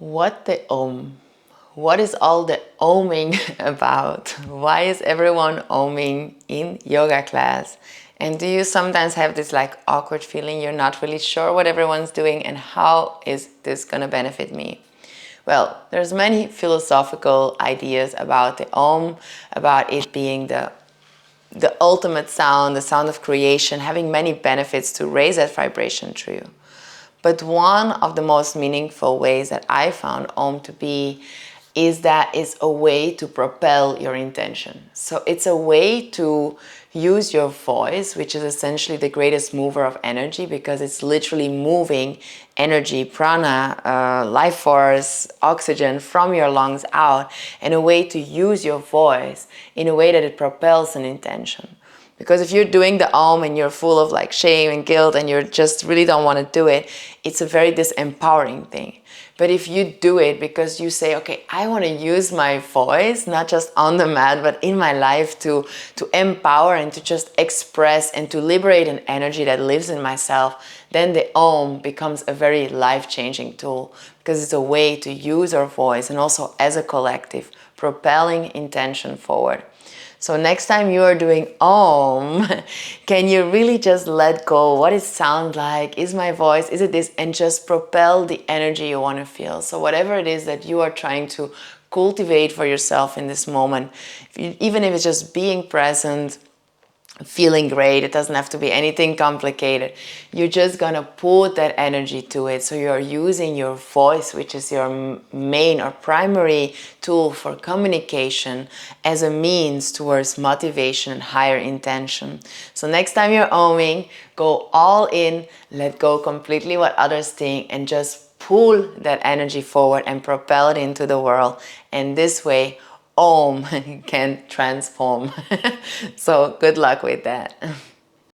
What the Om? What is all the Oming about? Why is everyone Oming in yoga class? And do you sometimes have this like awkward feeling you're not really sure what everyone's doing and how is this gonna benefit me? Well, there's many philosophical ideas about the Om, about it being the ultimate sound, the sound of creation, having many benefits to raise that vibration through you. But one of the most meaningful ways that I found Om to be is that it's a way to propel your intention. So it's a way to use your voice, which is essentially the greatest mover of energy because it's literally moving energy, prana, life force, oxygen from your lungs out, and a way to use your voice in a way that it propels an intention. Because if you're doing the Om and you're full of like shame and guilt and you just really don't want to do it, it's a very disempowering thing. But if you do it because you say, okay, I want to use my voice, not just on the mat, but in my life to empower and to just express and to liberate an energy that lives in myself, then the Om becomes a very life-changing tool because it's a way to use our voice and also as a collective, propelling intention forward. So next time you are doing Om, can you really just let go what it sounds like? Is my voice, is it this? And just propel the energy you want to feel. So whatever it is that you are trying to cultivate for yourself in this moment, even if it's just being present, feeling great, it doesn't have to be anything complicated. You're just gonna put that energy to it. So you're using your voice, which is your main or primary tool for communication, as a means towards motivation and higher intention. So next time you're Oming, go all in, let go completely what others think, and just pull that energy forward and propel it into the world. And this way, Om can transform. So good luck with that.